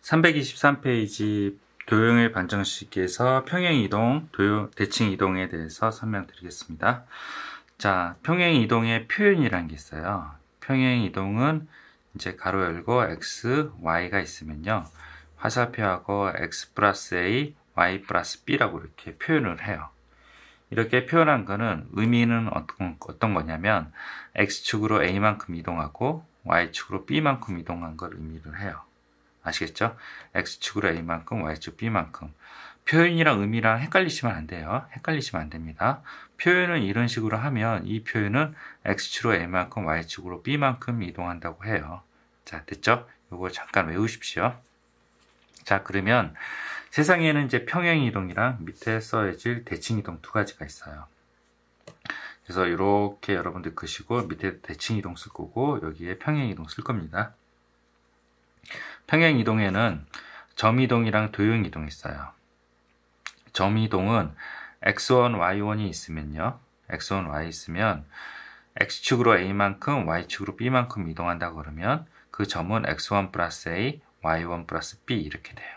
323페이지 도형의 방정식에서 평행이동, 대칭이동에 대해서 설명드리겠습니다. 자, 평행이동의 표현이라는 게 있어요. 평행이동은 이제 가로 열고 x, y가 있으면요. 화살표하고 x 플러스 a, y 플러스 b라고 이렇게 표현을 해요. 이렇게 표현한 거는 의미는 어떤 거냐면 x축으로 a만큼 이동하고 y축으로 b만큼 이동한 걸 의미를 해요. 아시겠죠? x축으로 a만큼, y축 b만큼. 표현이랑 의미랑 헷갈리시면 안 돼요. 헷갈리시면 안 됩니다. 표현은 이런 식으로 하면 이 표현은 x축으로 a만큼, y축으로 b만큼 이동한다고 해요. 자, 됐죠? 이거 잠깐 외우십시오. 자, 그러면 세상에는 이제 평행이동이랑 밑에 써야질 대칭이동 두 가지가 있어요. 그래서 이렇게 여러분들 그시고 밑에 대칭이동 쓸 거고 여기에 평행이동 쓸 겁니다. 평행이동에는 점이동이랑 도형이동이 있어요. 점이동은 x1, y1이 있으면요. x1, y 있으면 x축으로 a만큼, y축으로 b만큼 이동한다고 그러면 그 점은 x1 플러스 a, y1 플러스 b 이렇게 돼요.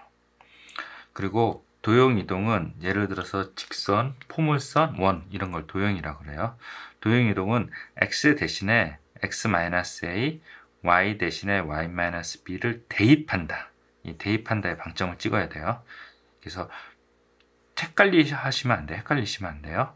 그리고 도형이동은 예를 들어서 직선, 포물선, 원 이런 걸 도형이라고 그래요. 도형이동은 x 대신에 x-a, y 대신에 y-b를 대입한다. 이 대입한다의 방점을 찍어야 돼요. 그래서 헷갈리시면 안 돼요.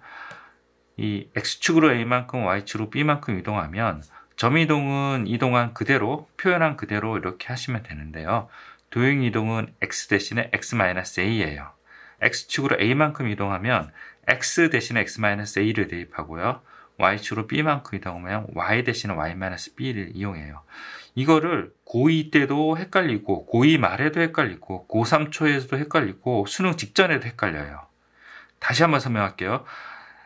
이 x축으로 a만큼 y축으로 b만큼 이동하면 점이동은 이동한 그대로 표현한 그대로 이렇게 하시면 되는데요. 도형이동은 x 대신에 x-a예요. x축으로 a만큼 이동하면 x 대신에 x-a를 대입하고요. y축으로 b만큼 이동하면 y 대신에 y-b를 이용해요. 이거를 고2 때도 헷갈리고 고2 말에도 헷갈리고 고3 초에도 헷갈리고 수능 직전에도 헷갈려요. 다시 한번 설명할게요.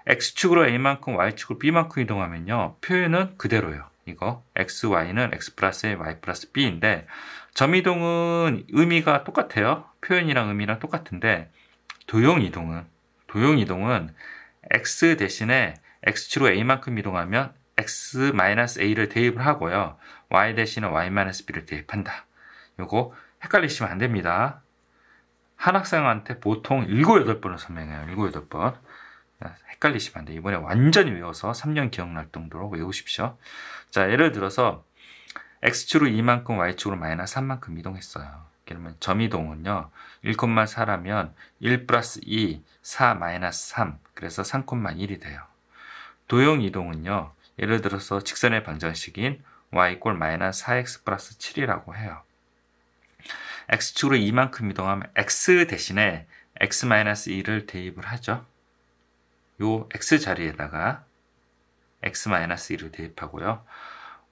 x축으로 a만큼 y축으로 b만큼 이동하면요. 표현은 그대로예요. 이거 x, y는 x 플러스 a, y 플러스 b인데 점이동은 의미가 똑같아요. 표현이랑 의미랑 똑같은데 도형이동은 x 대신에 x축으로 a만큼 이동하면 x-a를 대입을 하고요. y 대신에 y-b를 대입한다. 요거 헷갈리시면 안 됩니다. 한 학생한테 보통 7, 8번을 설명해요. 7, 8번. 헷갈리시면 안 돼요. 이번에 완전히 외워서 3년 기억날 정도로 외우십시오. 자, 예를 들어서 x축으로 2만큼 y축으로 마이너스 3만큼 이동했어요. 그러면 점이동은요. 1,4라면 1 플러스 2, 4 마이너스 3 그래서 3,1이 돼요. 도형이동은요. 예를 들어서 직선의 방정식인 y 이꼴 마이너스 4x 플러스 7이라고 해요. x축으로 2만큼 이동하면 x 대신에 x-2를 대입을 하죠. 요 x 자리에다가 x-2를 대입하고요.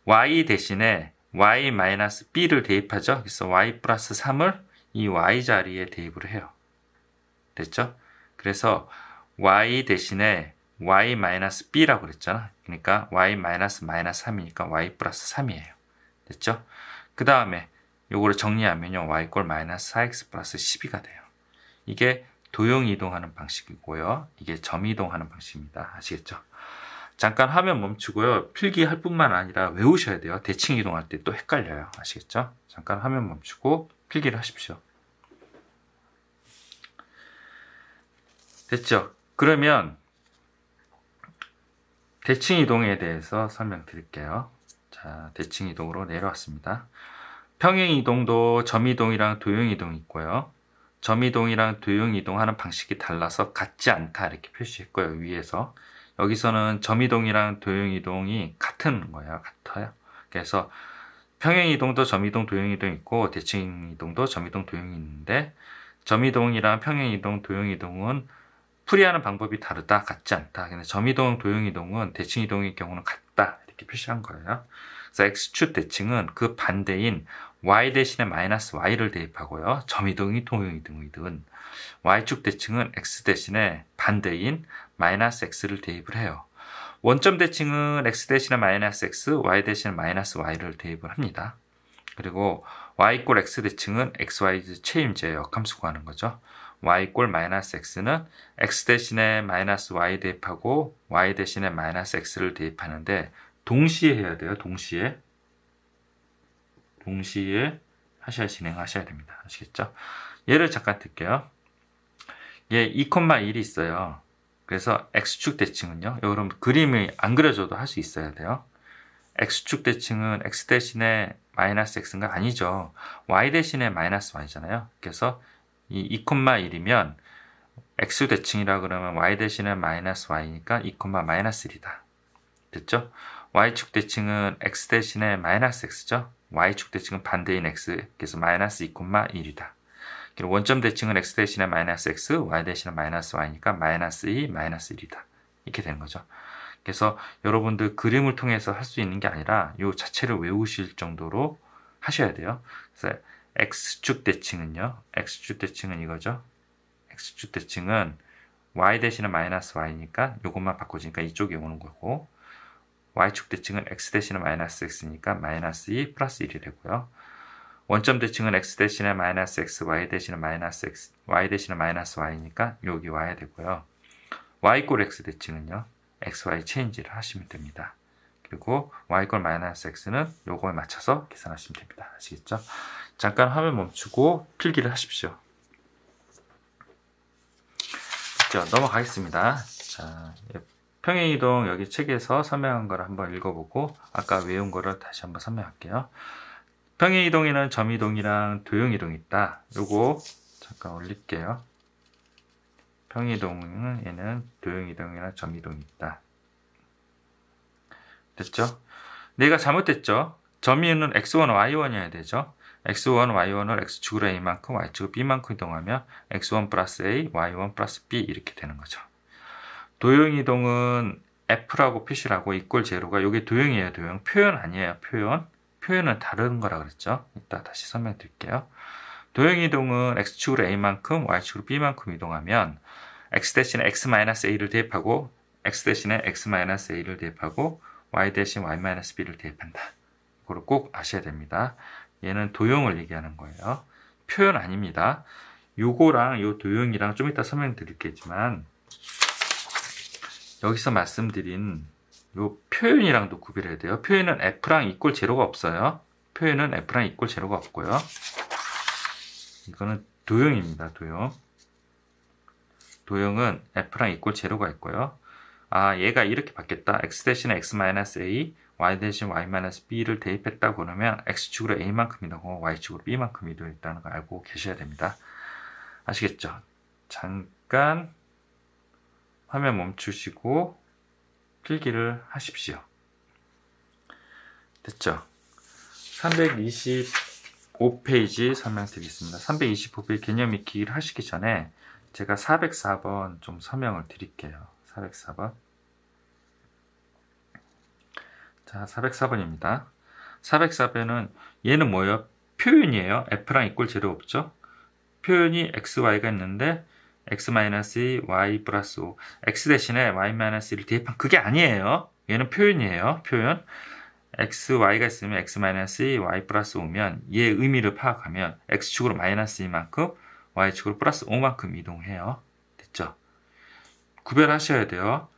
y 대신에 y-b를 대입하죠. 그래서 y 플러스 3을 이 y 자리에 대입을 해요. 됐죠? 그래서 y 대신에 y-b라고 그랬잖아. 그러니까 y-3이니까 y 플러스 3이에요. 됐죠? 그 다음에 요거를 정리하면요. y 이꼴 마이너스 4x 플러스 12가 돼요. 이게 도형 이동하는 방식이고요. 이게 점 이동하는 방식입니다. 아시겠죠? 잠깐 화면 멈추고요. 필기할 뿐만 아니라 외우셔야 돼요. 대칭 이동할 때 또 헷갈려요. 아시겠죠? 잠깐 화면 멈추고 필기를 하십시오. 됐죠? 그러면 대칭 이동에 대해서 설명드릴게요. 자, 대칭 이동으로 내려왔습니다. 평행 이동도 점 이동이랑 도형 이동이 있고요. 점 이동이랑 도형 이동하는 방식이 달라서 같지 않다 이렇게 표시했고요. 위에서 여기서는 점 이동이랑 도형 이동이 같은 거예요. 같아요. 그래서 평행 이동도 점 이동, 도형 이동 있고 대칭 이동도 점 이동, 도형이 있는데 점 이동이랑 평행 이동, 도형 이동은 풀이하는 방법이 다르다, 같지 않다. 근데 점 이동, 도형 이동은 대칭 이동의 경우는 같다 이렇게 표시한 거예요. 그래서 x축 대칭은 그 반대인 y 대신에 마이너스 y를 대입하고요. 점 이동이 도형 이동이든 y축 대칭은 x 대신에 반대인 마이너스 x를 대입을 해요. 원점 대칭은 x 대신에 마이너스 x, y 대신에 마이너스 y를 대입을 합니다. 그리고 y 이꼴 x 대칭은 x, y 체임제 역함수 구하는 거죠. y 이꼴 마이너스 x는 x 대신에 마이너스 y 대입하고 y 대신에 마이너스 x를 대입하는데 동시에 해야 돼요. 동시에 하셔야 진행하셔야 됩니다. 아시겠죠? 예를 잠깐 들게요. 얘 2,1이 있어요. 그래서 x축 대칭은요. 여러분 그림이 안 그려줘도 할 수 있어야 돼요. x축 대칭은 x 대신에 마이너스 x인가? 아니죠. y 대신에 마이너스 y잖아요. 그래서 이 2,1이면 x 대칭이라 그러면 y 대신에 마이너스 y니까 2, 마이너스 1이다. 됐죠? y축 대칭은 x 대신에 마이너스 x죠. y축 대칭은 반대인 x. 그래서 마이너스 2, 1이다. 그리고 원점 대칭은 x 대신에 마이너스 x, y 대신에 마이너스 y니까 마이너스 2, 마이너스 1이다. 이렇게 되는 거죠. 그래서 여러분들 그림을 통해서 할 수 있는 게 아니라 이 자체를 외우실 정도로 하셔야 돼요. 그래서 x축 대칭은요. x축 대칭은 이거죠. x축 대칭은 y 대신에 마이너스 y니까 이것만 바꿔주니까 이쪽이 오는 거고, y축 대칭은 x 대신에 마이너스 x니까 마이너스 2 플러스 1이 되고요. 원점 대칭은 x 대신에 마이너스 x, y 대신에 마이너스 x, y 대신에 마이너스 y니까 여기 와야 되고요. y 이꼴 x 대칭은요. x, y 체인지를 하시면 됩니다. 그리고 y 이꼴 마이너스 x는 요거에 맞춰서 계산하시면 됩니다. 아시겠죠? 잠깐 화면 멈추고 필기를 하십시오. 자, 넘어가겠습니다. 자, 평행이동 여기 책에서 설명한 거를 한번 읽어보고 아까 외운 거를 다시 한번 설명할게요. 평행이동에는 점이동이랑 도형이동이 있다. 요거 잠깐 올릴게요. 평행이동은 얘는 도형이동이랑 점이동이 있다. 됐죠? 내가 잘못됐죠? 점이는 x1, y1이어야 되죠? x1, y1을 x축으로 a만큼, y축으로 b만큼 이동하면 x1 플러스 a, y1 플러스 b 이렇게 되는 거죠. 도형이동은 f라고 표시를 하고 이꼴 제로가 이게 도형이에요. 도형. 표현 아니에요. 표현. 표현은 다른 거라 그랬죠. 이따 다시 설명드릴게요. 도형이동은 x축으로 a만큼, y축으로 b만큼 이동하면 x 대신에 x-a를 대입하고 x 대신에 x-a를 대입하고 y 대신 y-b를 대입한다. 이거를 꼭 아셔야 됩니다. 얘는 도형을 얘기하는 거예요. 표현 아닙니다. 요거랑 요 도형이랑 좀 이따 설명드릴게지만 여기서 말씀드린 요 표현이랑도 구별해야 돼요. 표현은 f랑 이꼴 제로가 없어요. 표현은 f랑 이꼴 제로가 없고요. 이거는 도형입니다. 도형. 도형은 f랑 이꼴 제로가 있고요. 아, 얘가 이렇게 바뀌었다. x 대신에 x-a, y 대신 y-b를 대입했다고 그러면 x축으로 a만큼 이동하고 y축으로 b만큼 이동했다는 걸 알고 계셔야 됩니다. 아시겠죠? 잠깐 화면 멈추시고 필기를 하십시오. 됐죠? 325페이지 설명드리겠습니다. 325페이지 개념 익히기를 하시기 전에 제가 404번 좀 설명을 드릴게요. 404번. 자, 404번입니다. 404번은 얘는 뭐예요? 표현이에요. f랑 이꼴 제로 없죠? 표현이 x, y가 있는데 x-2, y 플러스 5, x 대신에 y-1을 대입한 그게 아니에요. 얘는 표현이에요. 표현. x, y가 있으면 x-2, y 플러스 5면 얘의 의미를 파악하면 x축으로 마이너스 2만큼, y축으로 플러스 5만큼 이동해요. 됐죠? 구별하셔야 돼요.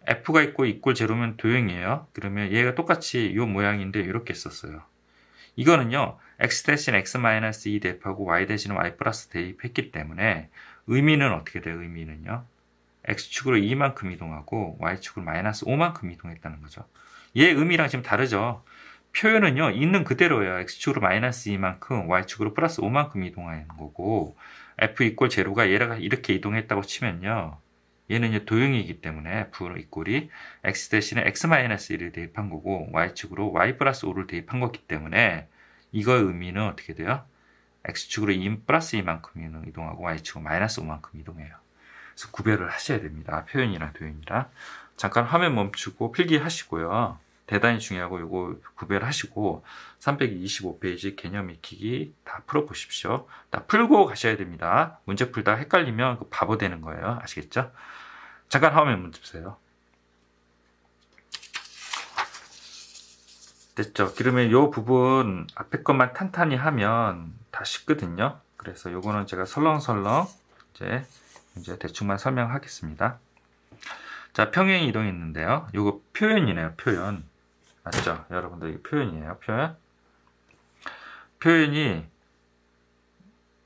f가 있고 이꼴 제로면 도형이에요. 그러면 얘가 똑같이 이 모양인데 이렇게 썼어요. 이거는요. x 대신 x-2 대입하고 y 대신 y 플러스 대입했기 때문에 의미는 어떻게 돼요? 의미는요. x축으로 2만큼 이동하고 y축으로 마이너스 5만큼 이동했다는 거죠. 얘 의미랑 지금 다르죠. 표현은요. 있는 그대로예요. x축으로 마이너스 2만큼 y축으로 플러스 5만큼 이동하는 거고 f 이꼴 제로가 얘가 이렇게 이동했다고 치면요. 얘는 이제 도형이기 때문에 f 이꼴이 x 대신에 x-1을 대입한 거고 y축으로 y 플러스 5를 대입한 거기 때문에 이거의 의미는 어떻게 돼요? x축으로 2 플러스 2만큼 이동하고 y축으로 마이너스 5만큼 이동해요. 그래서 구별을 하셔야 됩니다. 표현이랑 도형이랑. 잠깐 화면 멈추고 필기하시고요. 대단히 중요하고 이거 구별하시고 325페이지 개념 익히기 다 풀어보십시오. 다 풀고 가셔야 됩니다. 문제 풀다 헷갈리면 바보 되는 거예요. 아시겠죠? 잠깐 화면 멈추세요. 됐죠? 그러면 이 부분 앞에 것만 탄탄히 하면 다 쉽거든요. 그래서 요거는 제가 설렁설렁 이제 대충만 설명하겠습니다. 자, 평행 이동이 있는데요. 요거 표현이네요. 표현. 맞죠? 여러분들 이게 표현이에요. 표현. 표현이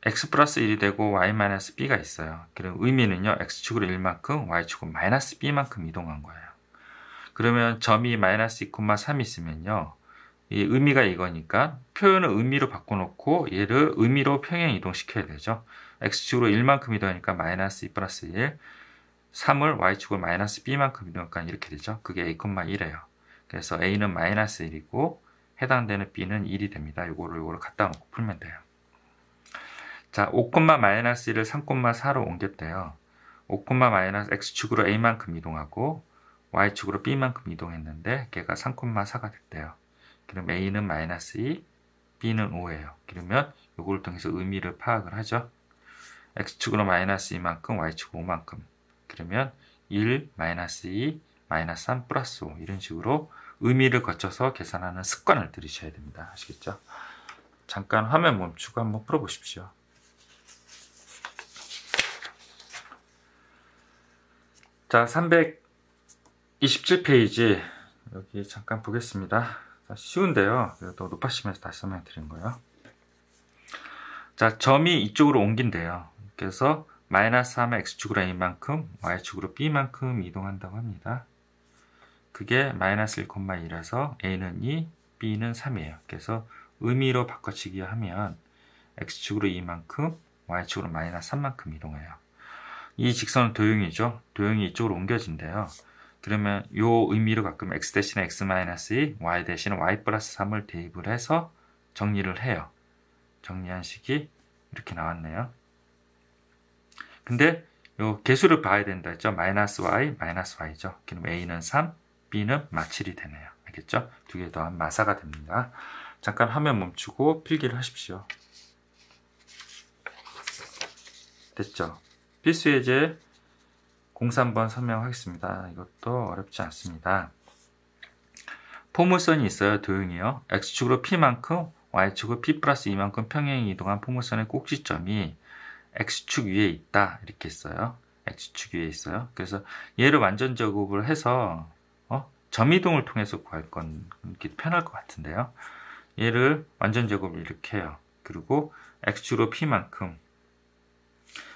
x 플러스 1이 되고 y 마이너스 b가 있어요. 그럼 의미는요, x축으로 1만큼, y축으로 마이너스 b만큼 이동한 거예요. 그러면 점이 마이너스 2,3 있으면요, 이 의미가 이거니까 표현을 의미로 바꿔놓고 얘를 의미로 평행 이동시켜야 되죠. x축으로 1만큼 이동하니까 마이너스 2 플러스 1, 3을 y축으로 마이너스 b만큼 이동하니까 이렇게 되죠. 그게 a,1이에요. 그래서 a는 마이너스 1이고 해당되는 b는 1이 됩니다. 요거를 갖다 놓고 풀면 돼요. 자, 5, 마이너스 1을 3,4로 옮겼대요. 5, 마이너스 x축으로 a만큼 이동하고 y축으로 b만큼 이동했는데 걔가 3,4가 됐대요. 그럼 a는 마이너스 2, b는 5예요. 그러면 요걸 통해서 의미를 파악을 하죠. x축으로 마이너스 2만큼, y축으로 5만큼. 그러면 1, 마이너스 2, 마이너스 3, 플러스 5 이런 식으로 의미를 거쳐서 계산하는 습관을 들이셔야 됩니다. 아시겠죠? 잠깐 화면 멈추고 한번 풀어보십시오. 자, 327페이지 여기 잠깐 보겠습니다. 자, 쉬운데요. 또 높아시면서 다시 설명드린 거예요. 자, 점이 이쪽으로 옮긴대요. 그래서 마이너스 3은 x축으로 a만큼, y축으로 b만큼 이동한다고 합니다. 그게 마이너스 1,2라서 a는 2, b는 3이에요. 그래서 의미로 바꿔치기 하면 x축으로 2만큼, y축으로 마이너스 3만큼 이동해요. 이 직선은 도형이죠. 도형이 이쪽으로 옮겨진대요. 그러면 이 의미로 바꾸면 x 대신에 x 마이너스 2, y 대신에 y 플러스 3을 대입을 해서 정리를 해요. 정리한 식이 이렇게 나왔네요. 근데 요 개수를 봐야 된다 했죠. 마이너스 y, 마이너스 y죠. 그럼 a는 3, b는 마7이 되네요. 알겠죠? 두 개 더한 마사가 됩니다. 잠깐 화면 멈추고 필기를 하십시오. 됐죠? 필수 예제 03번 설명하겠습니다. 이것도 어렵지 않습니다. 포물선이 있어요. 도형이요. x축으로 p만큼, y축으로 p 플러스 2만큼 평행 이동한 포물선의 꼭지점이 x축 위에 있다. 이렇게 했어요. x축 위에 있어요. 그래서 얘를 완전 제곱을 해서 점이동을 통해서 구할 건 이렇게 편할 것 같은데요. 얘를 완전 제곱을 이렇게 해요. 그리고 x축으로 p만큼,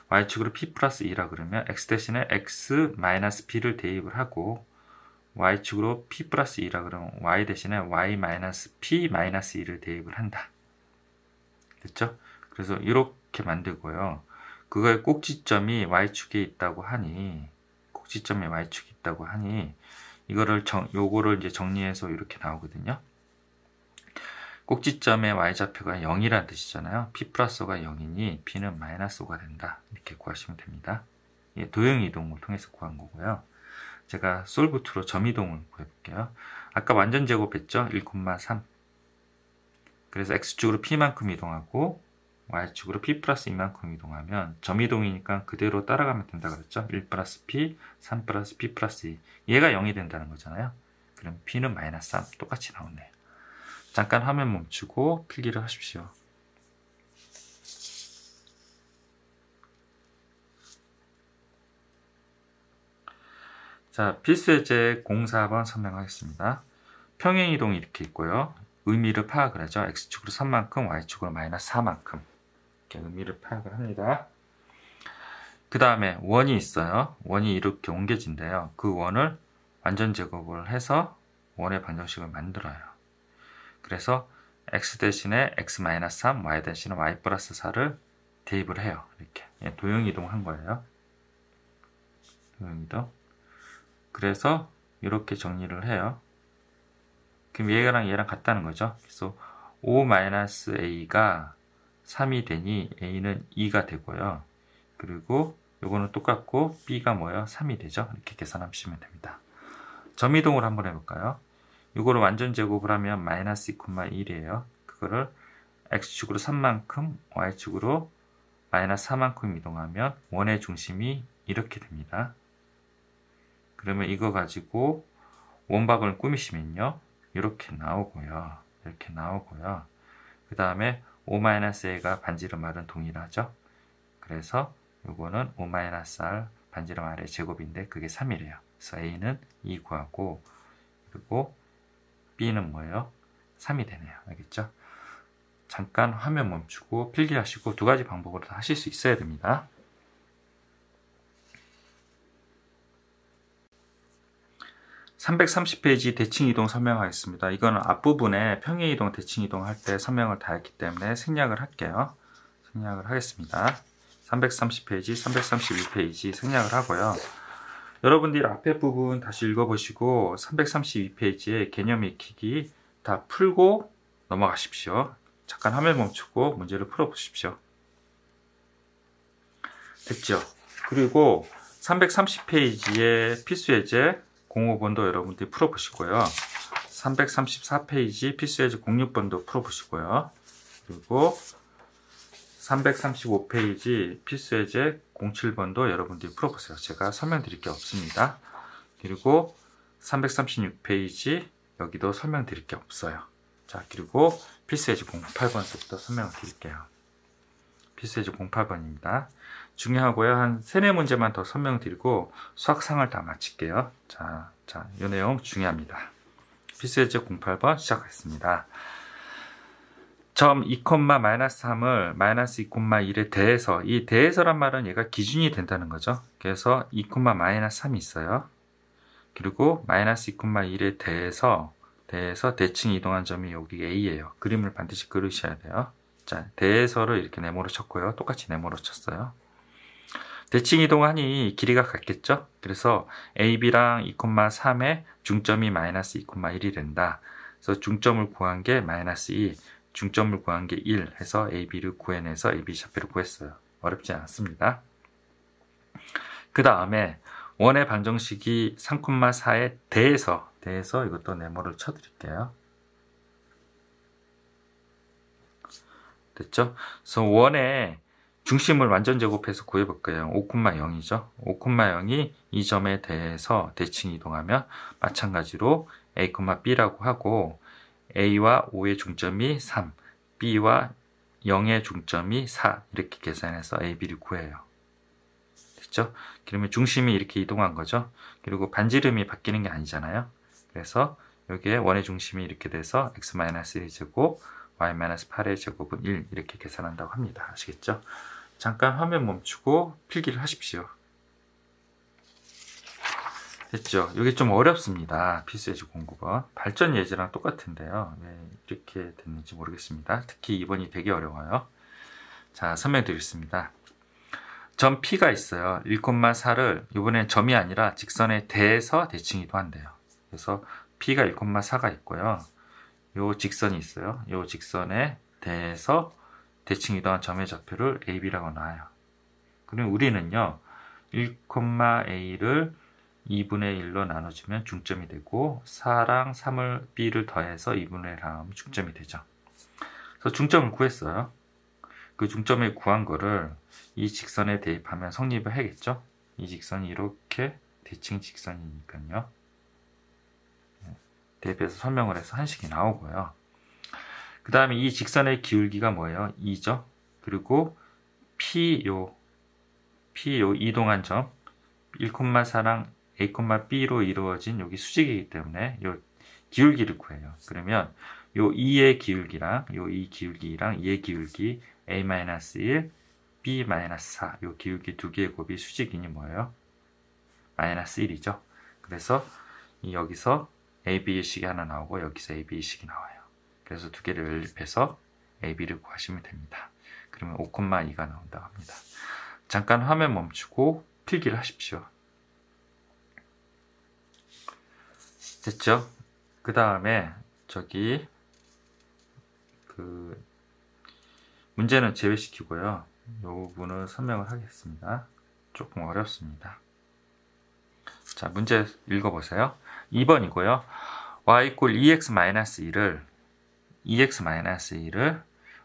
y축으로 p 플러스 2라 그러면 x 대신에 x 마이너스 p를 대입을 하고 y축으로 p 플러스 2라 그러면 y 대신에 y 마이너스 p 마이너스 2를 대입을 한다. 됐죠? 그래서 이렇게 만들고요. 그거의 꼭지점이 y축에 있다고 하니 요거를 이제 정리해서 이렇게 나오거든요. 꼭지점의 y좌표가 0이라는 뜻이잖아요. p 플러스 5가 0이니 p는 마이너스 5가 된다. 이렇게 구하시면 됩니다. 예, 도형 이동을 통해서 구한 거고요. 제가 솔브2로 점 이동을 구해볼게요. 아까 완전 제곱했죠? 1,3. 그래서 x축으로 p만큼 이동하고 y축으로 p 플러스 2만큼 이동하면 점 이동이니까 그대로 따라가면 된다 그랬죠? 1 플러스 p, 3 플러스 p 플러스 2. 얘가 0이 된다는 거잖아요. 그럼 p는 마이너스 3. 똑같이 나오네요. 잠깐 화면 멈추고 필기를 하십시오. 자, 필수예제 04번 설명하겠습니다. 평행이동이 이렇게 있고요. 의미를 파악을 하죠. x축으로 3만큼, y축으로 마이너스 4만큼. 이렇게 의미를 파악을 합니다. 그 다음에 원이 있어요. 원이 이렇게 옮겨진대요. 그 원을 완전 제곱을 해서 원의 방정식을 만들어요. 그래서 x 대신에 x 마이너스 3, y 대신에 y 플러스 4를 대입을 해요. 이렇게 도형 이동한 거예요. 도형 이동. 그래서 이렇게 정리를 해요. 그럼 얘랑 같다는 거죠. 그래서 5-a가 3이 되니 a는 2가 되고요. 그리고 요거는 똑같고 b가 뭐예요? 3이 되죠. 이렇게 계산하시면 됩니다. 점 이동을 한번 해볼까요? 이거를 완전 제곱을 하면 마이너스 2,1이에요. 그거를 x축으로 3만큼, y축으로 마이너스 4만큼 이동하면 원의 중심이 이렇게 됩니다. 그러면 이거 가지고 원박을 꾸미시면요. 이렇게 나오고요. 그 다음에 5-a가 반지름 r은 동일하죠. 그래서 이거는 5-r 반지름 r의 제곱인데 그게 3이래요. 그래서 a는 2 구하고 그리고 b는 뭐예요? 3이 되네요. 알겠죠? 잠깐 화면 멈추고 필기하시고 두 가지 방법으로 다 하실 수 있어야 됩니다. (330페이지) 대칭이동 설명하겠습니다. 이거는 앞부분에 평행이동, 대칭이동 할 때 설명을 다 했기 때문에 생략을 할게요. 생략을 하겠습니다. 330페이지, 331페이지 생략을 하고요. 여러분들 앞에 부분 다시 읽어보시고 332페이지에 개념 익히기 다 풀고 넘어가십시오. 잠깐 화면 멈추고 문제를 풀어보십시오. 됐죠? 그리고 330페이지에 필수예제 05번도 여러분들이 풀어보시고요. 334페이지 필수예제 06번도 풀어보시고요. 그리고 335페이지 필수예제 07번도 여러분들이 풀어보세요. 제가 설명드릴 게 없습니다. 그리고 336페이지 여기도 설명드릴 게 없어요. 자, 그리고 필수예제 08번서부터 설명을 드릴게요. 필수예제 08번입니다. 중요하고요. 한 3, 4문제만 더 설명드리고 수학상을 다 마칠게요. 자, 이 내용 중요합니다. 필수예제 08번 시작하겠습니다. 점 2,-3을 -2,1에 대해서, 이 대해서란 말은 얘가 기준이 된다는 거죠. 그래서 2,-3이 있어요. 그리고 -2,1에 대해서 대칭 이동한 점이 여기 A예요. 그림을 반드시 그리셔야 돼요. 자, 대해서를 이렇게 네모로 쳤고요. 똑같이 네모로 쳤어요. 대칭 이동하니 길이가 같겠죠? 그래서 AB랑 2,3의 중점이 -2,1이 된다. 그래서 중점을 구한 게 -2, 중점을 구한 게 1 해서 AB를 구해내서 AB 좌표를 구했어요. 어렵지 않습니다. 그 다음에 원의 방정식이 3,4에 대해서 이것도 네모를 쳐드릴게요. 됐죠? 그래서 원의 중심을 완전 제곱해서 구해볼게요. 5,0이죠. 5,0이 이 점에 대해서 대칭 이동하면 마찬가지로 A, B라고 하고 A와 5의 중점이 3, B와 0의 중점이 4 이렇게 계산해서 A, B를 구해요. 됐죠? 그러면 중심이 이렇게 이동한 거죠. 그리고 반지름이 바뀌는 게 아니잖아요. 그래서 여기에 원의 중심이 이렇게 돼서 x-1의 제곱, y-8의 제곱은 1 이렇게 계산한다고 합니다. 아시겠죠? 잠깐 화면 멈추고 필기를 하십시오. 됐죠? 이게 좀 어렵습니다. 필수예제 09번. 발전 예제랑 똑같은데요. 왜 이렇게 됐는지 모르겠습니다. 특히 2번이 되게 어려워요. 자, 설명드리겠습니다. 점 P가 있어요. 1,4를 이번엔 점이 아니라 직선에 대해서 대칭 이동한대요. 그래서 P가 1,4가 있고요. 요 직선이 있어요. 요 직선에 대해서 대칭 이동한 점의 좌표를 AB라고 놔요. 그럼 우리는요, 1,A를 2분의 1로 나눠주면 중점이 되고 4랑 3을 B를 더해서 2분의 1 하면 중점이 되죠. 그래서 중점을 구했어요. 그 중점을 구한 거를 이 직선에 대입하면 성립을 하겠죠. 이 직선이 이렇게 대칭 직선이니까요. 대입해서 설명을 해서 한식이 나오고요. 그 다음에 이 직선의 기울기가 뭐예요? 2죠. 그리고 P 요 이동한 점 1,4랑 A, B로 이루어진 여기 수직이기 때문에 요 기울기를 구해요. 그러면 요 2의 기울기랑 요 2 기울기랑 2의 기울기 A-1, B-4 요 기울기 두 개의 곱이 수직이니 뭐예요? -1이죠. 그래서 여기서 AB식이 하나 나오고 여기서 AB식이 나와요. 그래서 두 개를 연립해서 AB를 구하시면 됩니다. 그러면 5,2가 나온다고 합니다. 잠깐 화면 멈추고 필기를 하십시오. 됐죠? 그 다음에 저기 문제는 제외시키고요. 이 부분을 설명을 하겠습니다. 조금 어렵습니다. 자, 문제 읽어보세요. 2번이고요. y = 2x-1을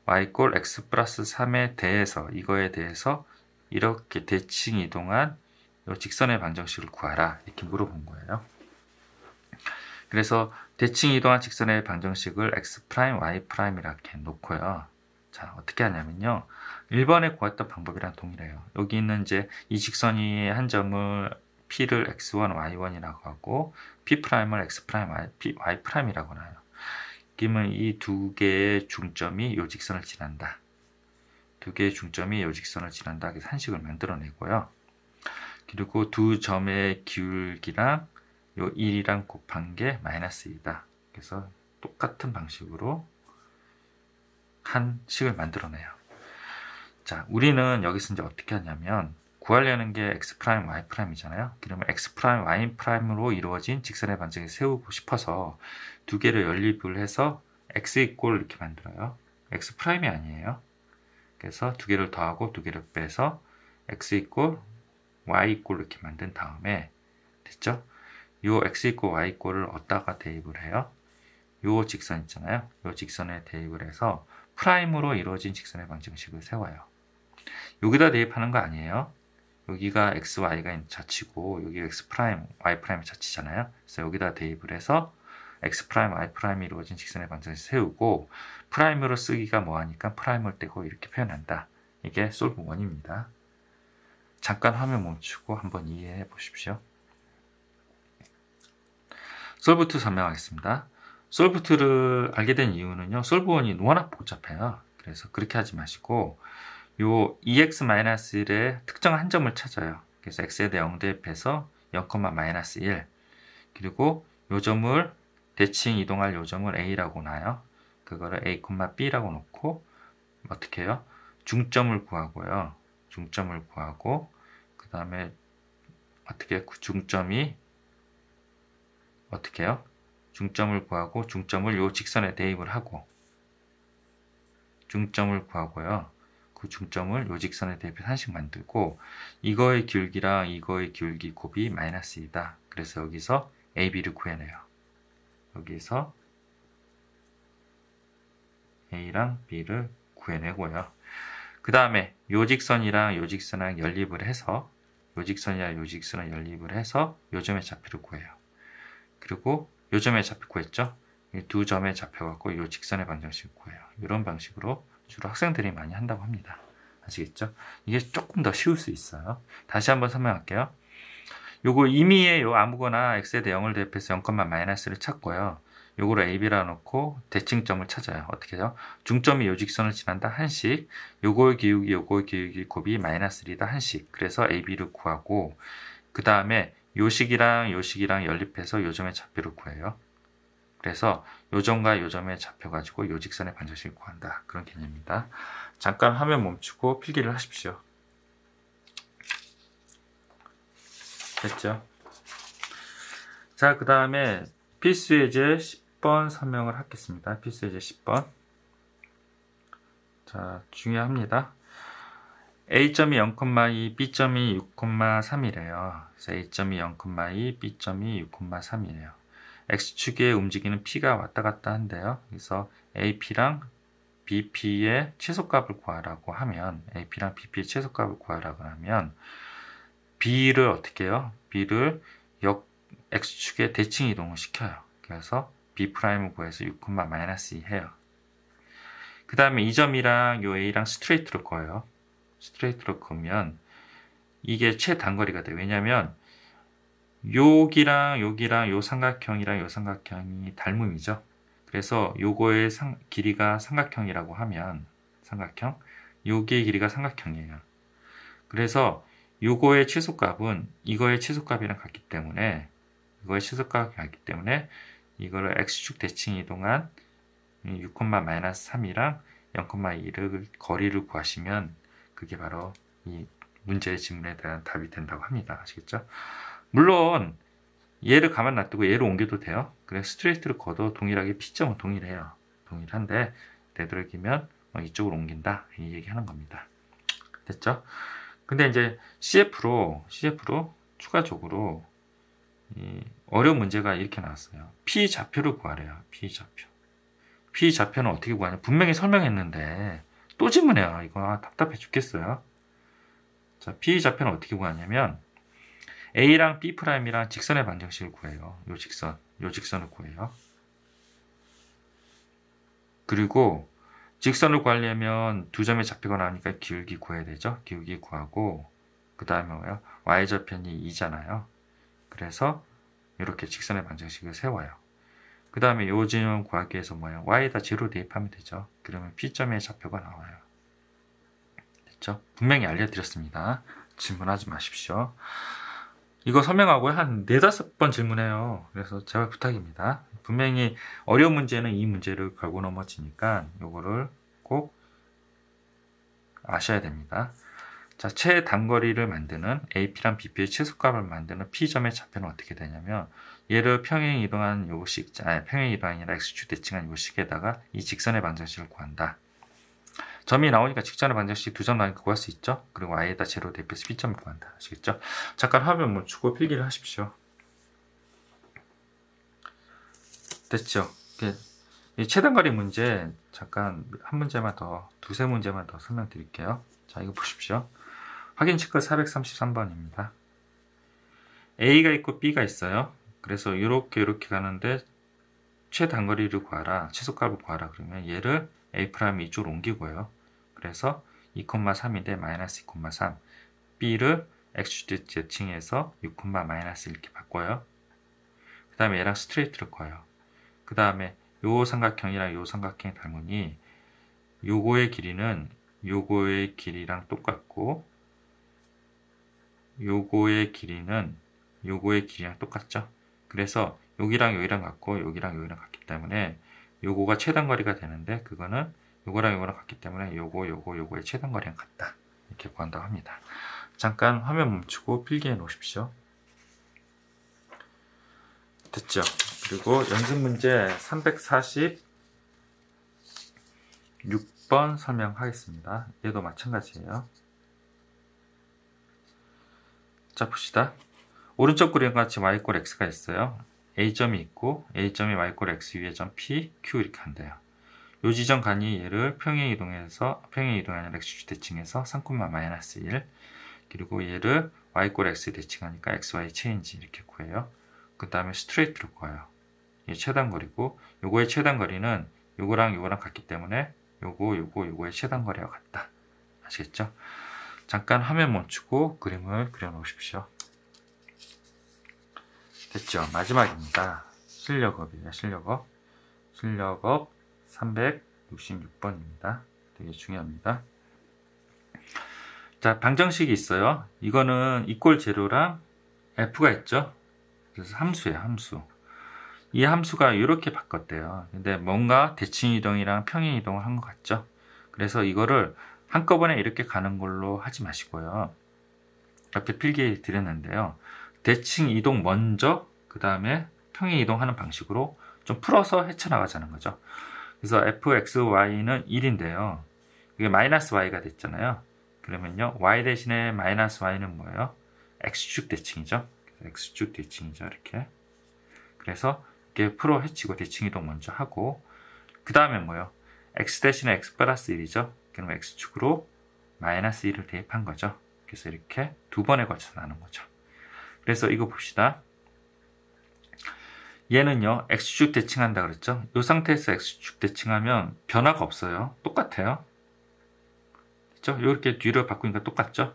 y = x 플러스 3에 대해서 이거에 대해서 이렇게 대칭 이동한 이 직선의 방정식을 구하라 이렇게 물어본 거예요. 그래서 대칭 이동한 직선의 방정식을 x', y' 이렇게 놓고요. 자, 어떻게 하냐면요. 1번에 구했던 방법이랑 동일해요. 여기 있는 이제 이 직선이 한 점을 P를 x1, y1이라고 하고 P'을 x', y', y'i라고 놔요. 그러면 이 두 개의 중점이 요 직선을 지난다. 두 개의 중점이 요 직선을 지난다. 그래서 한식을 만들어내고요. 그리고 두 점의 기울기랑 요 1이랑 곱한 게 마이너스 2다. 그래서 똑같은 방식으로 한식을 만들어내요. 자, 우리는 여기서 이제 어떻게 하냐면 구하려는 게 x', y'이잖아요. 그러면 x', y''으로 이루어진 직선의 반경을 세우고 싶어서 두 개를 연립을 해서 x 이렇게 만들어요. x''이 아니에요. 그래서 두 개를 더하고 두 개를 빼서 x y 이렇게 만든 다음에 됐죠? 요 x y 를 어디다가 대입을 해요? 요 직선 있잖아요. 요 직선에 대입을 해서 프라임으로 이루어진 직선의 방정식을 세워요. 여기다 대입하는 거 아니에요. 여기가 x, y가 자치고 여기 x', y''이 자치잖아요. 그래서 여기다 대입을 해서 x', y''이 이루어진 직선의 방정식을 세우고 프라임으로 쓰기가 뭐하니까 프라임을 떼고 이렇게 표현한다. 이게 솔브 1입니다. 잠깐 화면 멈추고 한번 이해해 보십시오. 솔브 2 설명하겠습니다. 솔브 2를 알게 된 이유는요. 솔브 1이 워낙 복잡해요. 그래서 그렇게 하지 마시고 요 2x-1의 특정한 한 점을 찾아요. 그래서 x에 대해 0 대입해서 0,-1 그리고 요 점을 대칭 이동할 요 점을 a라고 놔요. 그거를 a, b라고 놓고 어떻게 해요? 중점을 구하고요. 중점을 구하고 그 다음에 어떻게 중점이 어떻게 해요? 중점을 구하고 중점을 요 직선에 대입을 하고 중점을 구하고요. 그 중점을 요 직선에 대입해서 한식 만들고 이거의 기울기랑 이거의 기울기 곱이 마이너스 2다. 그래서 여기서 a, b를 구해내요. 여기서 a랑 b를 구해내고요. 그 다음에 요 직선이랑 요 직선이랑 연립을 해서 요 직선이랑 요 직선을 연립을 해서 요 점의 좌표를 구해요. 그리고 요 점의 좌표 구했죠? 이 두 점의 좌표 갖고 요 직선의 방정식을 구해요. 이런 방식으로 주로 학생들이 많이 한다고 합니다. 아시겠죠? 이게 조금 더 쉬울 수 있어요. 다시 한번 설명할게요. 요거 임의의 요 아무거나 x에 대해 0을 대입해서 0,-를 찾고요. 요거를 a, b라 놓고 대칭점을 찾아요. 어떻게 해요? 중점이 요 직선을 지난다 한식, 요거의 기울기 곱이 마이너스 1이다 한식. 그래서 a, b를 구하고 그 다음에 요 식이랑 요 식이랑 연립해서 요 점의 좌표를 구해요. 그래서 요 점과 요 점의 좌표 가지고 요 직선의 반정식을 구한다. 그런 개념입니다. 잠깐 화면 멈추고 필기를 하십시오. 됐죠? 자, 그 다음에 필수예제 10번 설명을 하겠습니다. 필수예제 10번. 자, 중요합니다. A점이 0,2, B점이 6,3이래요. 그래서 A점이 0,2, B점이 6,3이래요. X축에 움직이는 P가 왔다 갔다 한대요. 그래서 AP랑 BP의 최소값을 구하라고 하면 AP랑 BP의 최소값을 구하라고 하면 B를 어떻게 해요? B를 X축에 대칭 이동을 시켜요. 그래서 B'을 구해서 6,-2 해요. 그 다음에 이 점이랑 요 A랑 스트레이트로 꺼요. 스트레이트로 그으면 이게 최단거리가 돼요. 왜냐면 여기랑 요 삼각형이랑 요 삼각형이 닮음이죠. 그래서 요거의 길이가 삼각형이라고 하면 삼각형, 요기의 길이가 삼각형이에요. 그래서 요거의 최소값은 이거의 최소값이랑 같기 때문에 이거를 x축 대칭 이동한 6,-3이랑 0,2를 거리를 구하시면 그게 바로 이 문제의 질문에 대한 답이 된다고 합니다. 아시겠죠? 물론 얘를 가만 놔두고 얘를 옮겨도 돼요. 그래서 스트레이트를 꺼도 동일하게 P점은 동일해요. 동일한데 되도록이면 이쪽으로 옮긴다 이 얘기하는 겁니다. 됐죠? 근데 이제 CF로 추가적으로 이 어려운 문제가 이렇게 나왔어요. P 좌표를 구하래요. P 좌표는 어떻게 구하냐? 분명히 설명했는데 또 질문해요. 이거 답답해 죽겠어요. 자, P 좌표는 어떻게 구하냐면 A랑 B'이랑 직선의 반정식을 구해요. 요 직선을 구해요. 그리고 직선을 구하려면 두 점의 좌표가 나오니까 기울기 구해야 되죠. 기울기 구하고 그 다음에 뭐예요? Y좌편이 2잖아요. 그래서 이렇게 직선의 반정식을 세워요. 그 그 다음에 요 지점 구하기 위해서 뭐예요? y에다 제로 대입하면 되죠. 그러면 P점의 좌표가 나와요. 됐죠? 분명히 알려드렸습니다. 질문하지 마십시오. 이거 설명하고요. 한 4-5번 질문해요. 그래서 제발 부탁입니다. 분명히 어려운 문제는 이 문제를 걸고 넘어지니까 요거를 꼭 아셔야 됩니다. 자, 최단거리를 만드는 AP랑 BP의 최소값을 만드는 P점의 좌표는 어떻게 되냐면 얘를 평행 이동한 요식, 평행 이동이 아니라 X축 대칭한 요식에다가 이 직선의 방정식을 구한다. 점이 나오니까 직선의 방정식 2점 나오니까 구할 수 있죠. 그리고 Y에다 제로 대입해서 B점을 구한다. 아시겠죠? 잠깐 화면 멈추고 필기를 하십시오. 됐죠? 이 최단거리 문제 잠깐 한 문제만 더, 두세 문제만 더 설명드릴게요. 자, 이거 보십시오. 확인 체크 433번입니다. A가 있고 B가 있어요. 그래서 이렇게 가는데 최단거리를 구하라, 최소값을 구하라 그러면 얘를 A' 이쪽으로 옮기고요. 그래서 2,3인데 마이너스 2,3, B를 X축 대칭해서 6, 마이너스 이렇게 바꿔요. 그 다음에 얘랑 스트레이트를 구해요. 그 다음에 요 삼각형이랑 요 삼각형이 닮으니 요거의 길이는 요거의 길이랑 똑같고 요거의 길이는 요거의 길이랑 똑같죠. 그래서 여기랑 여기랑 같고 여기랑 여기랑 같기 때문에 요거가 최단거리가 되는데 그거는 요거랑 요거랑 같기 때문에 요거의 최단거리랑 같다. 이렇게 구한다고 합니다. 잠깐 화면 멈추고 필기해 놓으십시오. 됐죠? 그리고 연습 문제 346번 설명하겠습니다. 얘도 마찬가지예요. 자, 봅시다. 오른쪽 그림과 같이 y = x가 있어요. A점이 있고 A점이 y = x 위에 점 P, Q 이렇게 한대요. 요 지점 간이 얘를 평행 이동이 아니라 x축 대칭해서 3, 마이너스 1 그리고 얘를 y = x 대칭하니까 xy 체인지 이렇게 구해요. 그 다음에 스트레이트로 구해요. 이게 최단거리고 요거의 최단거리는 요거랑 같기 때문에 요거의 최단거리와 같다. 아시겠죠? 잠깐 화면 멈추고 그림을 그려 놓으십시오. 됐죠? 마지막입니다. 실력업이에요. 실력업 366번입니다. 되게 중요합니다. 자, 방정식이 있어요. 이거는 이꼴 제로랑 F가 있죠? 그래서 함수예요, 함수. 이 함수가 이렇게 바꿨대요. 근데 뭔가 대칭 이동이랑 평행 이동을 한 것 같죠? 그래서 이거를 한꺼번에 이렇게 가는 걸로 하지 마시고요. 옆에 필기해 드렸는데요. 대칭 이동 먼저, 그 다음에 평행 이동하는 방식으로 좀 풀어서 헤쳐나가자는 거죠. 그래서 fxy는 1인데요. 이게 마이너스 y가 됐잖아요. 그러면요, y 대신에 마이너스 y는 뭐예요? x축 대칭이죠. x축 대칭이죠, 이렇게. 그래서 이렇게 풀어 헤치고 대칭 이동 먼저 하고, 그 다음에 뭐예요? x 대신에 x 플러스 1이죠. 그럼 x축으로 마이너스 1을 대입한 거죠. 그래서 이렇게 두 번에 걸쳐서 나눈 거죠. 그래서 이거 봅시다. 얘는요, x축 대칭한다 그랬죠? 이 상태에서 x축 대칭하면 변화가 없어요. 똑같아요. 그렇죠? 이렇게 뒤로 바꾸니까 똑같죠?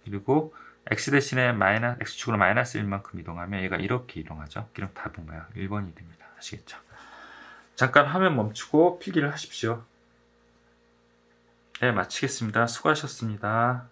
그리고 x 대신에 x축으로 마이너스 1만큼 이동하면 얘가 이렇게 이동하죠. 그럼 답은 뭐야? 1번이 됩니다. 아시겠죠? 잠깐 화면 멈추고 필기를 하십시오. 네, 마치겠습니다. 수고하셨습니다.